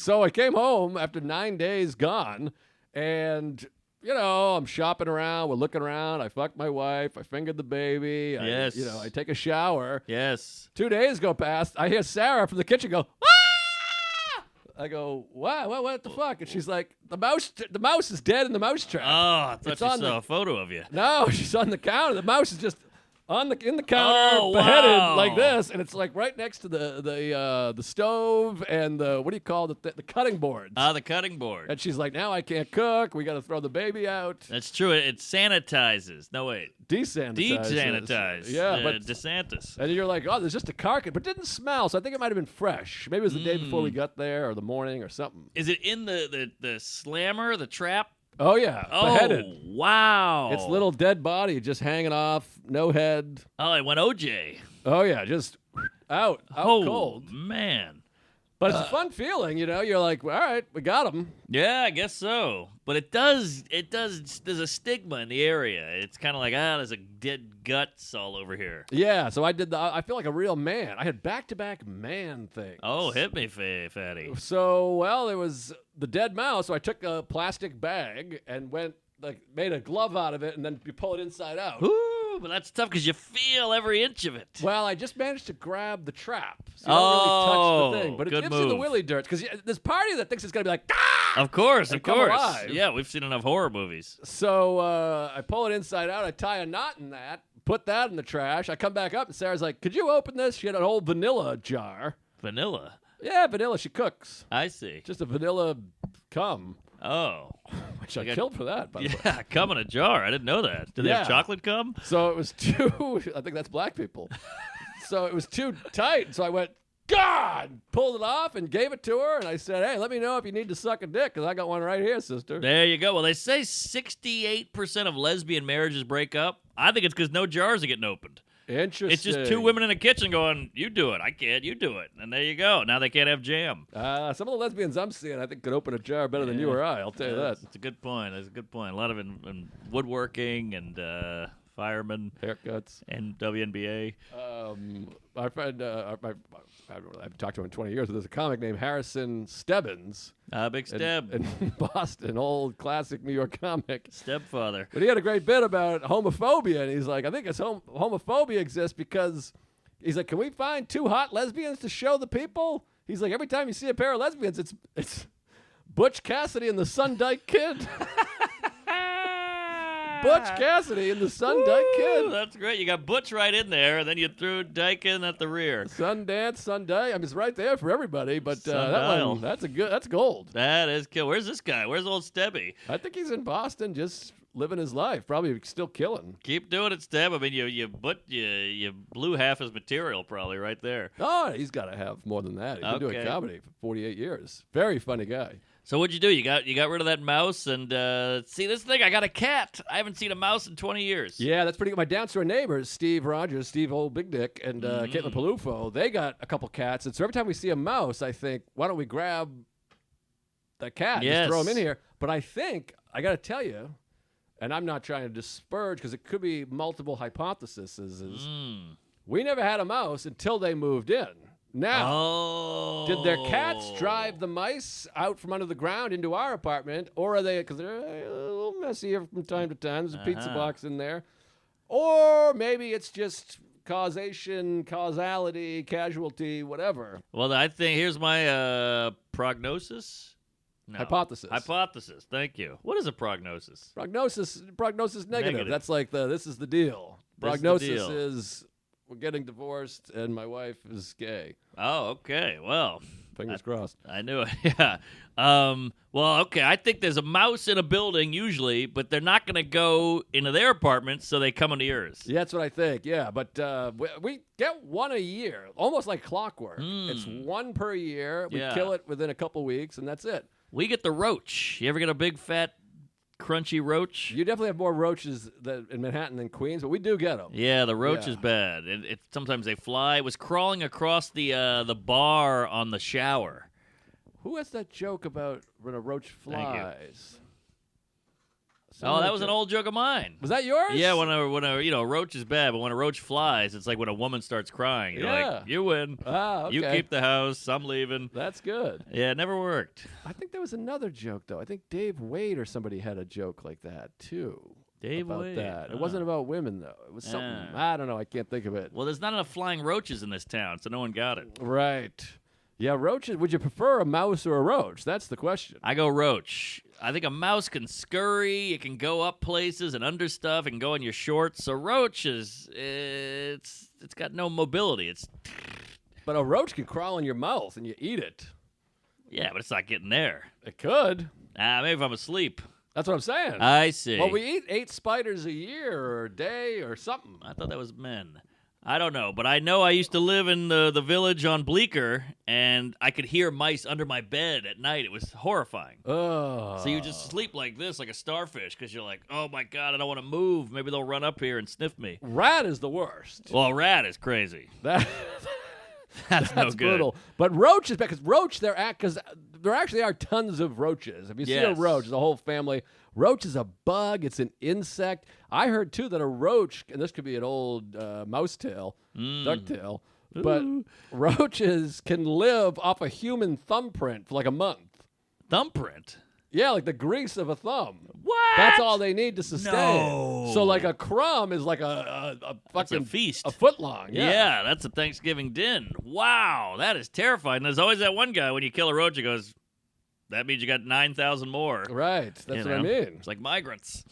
So I came home after 9 days gone, and, I'm shopping around. We're looking around. I fucked my wife. I fingered the baby. Yes. I take a shower. Yes. 2 days go past. I hear Sarah from the kitchen go, ah! I go, what the fuck? And she's like, the mouse is dead in the mouse trap. Oh, I thought It's you on saw a photo of you. No, she's on the counter. The mouse is just in the counter, beheaded wow. like this, and it's like right next to the stove and the what do you call the cutting boards? The cutting board. And she's like, now I can't cook. We got to throw the baby out. That's true. It sanitizes. No, wait. Desanitizes. Desanitize. Yeah, but DeSantis. and you're like, oh, there's just a carcass, but it didn't smell, so I think it might have been fresh. Maybe it was the day before we got there, or the morning, or something. Is it in the slammer, the trap? Oh yeah, beheaded. Wow. It's little dead body just hanging off, no head. Oh, it went OJ. Oh yeah, just out cold. Man. But it's a fun feeling, You're like, all right, we got him. Yeah, I guess so. But it does, there's a stigma in the area. It's kind of like, there's a dead guts all over here. Yeah, so I feel like a real man. I had back-to-back man things. Oh, hit me, fatty. So, there was the dead mouse, so I took a plastic bag and made a glove out of it, and then you pull it inside out. Ooh, but that's tough because you feel every inch of it. Well, I just managed to grab the trap. So you don't really touch the thing. But good it's in the move. willy dirt. Because there's part of you that thinks it's going to be like, ah! Of course, and come alive. Yeah, we've seen enough horror movies. So I pull it inside out. I tie a knot in that, put that in the trash. I come back up, and Sarah's like, could you open this? She had an old vanilla jar. Vanilla? Yeah, vanilla. She cooks. I see. Just a vanilla cum. Oh. Which I killed for that, by the way. Yeah, cum in a jar. I didn't know that. Did they have chocolate cum? So it was too, I think that's black people. So it was too tight. So I went, God! Pulled it off and gave it to her. And I said, hey, let me know if you need to suck a dick, because I got one right here, sister. There you go. Well, they say 68% of lesbian marriages break up. I think it's because no jars are getting opened. Interesting. It's just two women in a kitchen going, you do it, I can't, you do it. And there you go. Now they can't have jam. Some of the lesbians I'm seeing, I think, could open a jar better than you or I. I'll tell you that. That's a good point. That's a good point. A lot of in woodworking and firemen. Haircuts. And WNBA. My friend, I've talked to him in 20 years, but there's a comic named Harrison Stebbins. Big Steb. In Boston, old classic New York comic. Stepfather. But he had a great bit about homophobia, and he's like, I think it's homophobia exists because he's like, can we find two hot lesbians to show the people? He's like, every time you see a pair of lesbians, it's Butch Cassidy and the Sundyke Kid. Butch Cassidy and the Sundike Kid. That's great. You got Butch right in there, and then you threw Dyke in at the rear. Sundance, Sunday. I mean, it's right there for everybody. But that's gold. That is cool. Where's this guy? Where's old Stebby? I think he's in Boston, just living his life. Probably still killing. Keep doing it, Steb. I mean, you blew half his material probably right there. Oh, he's got to have more than that. He's been doing comedy for 48 years. Very funny guy. So what'd you do? You got rid of that mouse and see this thing? I got a cat. I haven't seen a mouse in 20 years. Yeah, that's pretty good. My downstairs neighbors, Steve Rogers, Steve Old Big Dick, and Caitlin Palufo, they got a couple cats. And so every time we see a mouse, I think, why don't we grab the cat and just throw him in here? But I think, I got to tell you, and I'm not trying to disparage because it could be multiple hypotheses, is we never had a mouse until they moved in. Now, did their cats drive the mice out from under the ground into our apartment, or are they, because they're a little messy here from time to time, there's a pizza box in there, or maybe it's just causation, causality, casualty, whatever. Well, I think, here's my prognosis. No. Hypothesis. Thank you. What is a prognosis? Prognosis negative. That's like this is the deal. Prognosis is we're getting divorced and my wife is gay. Oh, okay. Well, fingers crossed. I knew it. Yeah. Well, okay. I think there's a mouse in a building usually, but they're not going to go into their apartment, so they come into yours. Yeah, that's what I think. Yeah, but we get one a year, almost like clockwork. It's one per year. We kill it within a couple weeks, and that's it. We get the roach. You ever get a big, fat, crunchy roach? You definitely have more roaches in Manhattan than Queens, but we do get them. Yeah, the roach is bad. Sometimes they fly. It was crawling across the bar on the shower. Who has that joke about when a roach flies? Oh, that was an old joke of mine. Was that yours? Yeah, when a roach is bad, but when a roach flies, it's like when a woman starts crying. You're like, you win. Ah, okay. You keep the house. I'm leaving. That's good. Yeah, it never worked. I think there was another joke, though. I think Dave Wade or somebody had a joke like that, too. Dave about Wade. That. It wasn't about women, though. It was something. I don't know. I can't think of it. Well, there's not enough flying roaches in this town, so no one got it. Right. Yeah, roaches. Would you prefer a mouse or a roach? That's the question. I go roach. I think a mouse can scurry. It can go up places and under stuff. It can go in your shorts. So roach it's got no mobility. But a roach can crawl in your mouth and you eat it. Yeah, but it's not getting there. It could. Maybe if I'm asleep. That's what I'm saying. I see. Well, we eat 8 spiders a year or a day or something. I thought that was men. I don't know, but I know I used to live in the village on Bleecker, and I could hear mice under my bed at night. It was horrifying. Oh. So you just sleep like this, like a starfish, because you're like, oh, my God, I don't want to move. Maybe they'll run up here and sniff me. Rat is the worst. Well, rat is crazy. That's no good. Brutal. But roach is bad, because there actually are tons of roaches. If you see a roach, the whole family. Roach is a bug. It's an insect. I heard, too, that a roach, and this could be an old mouse tail, duck tail, but roaches can live off a human thumbprint for like a month. Thumbprint? Yeah, like the grease of a thumb. What? That's all they need to sustain. No. So like a crumb is like a fucking a feast. A foot long. Yeah, that's a Thanksgiving din. Wow, that is terrifying. There's always that one guy when you kill a roach, he goes, that means you got 9,000 more. Right. That's what I mean. It's like migrants.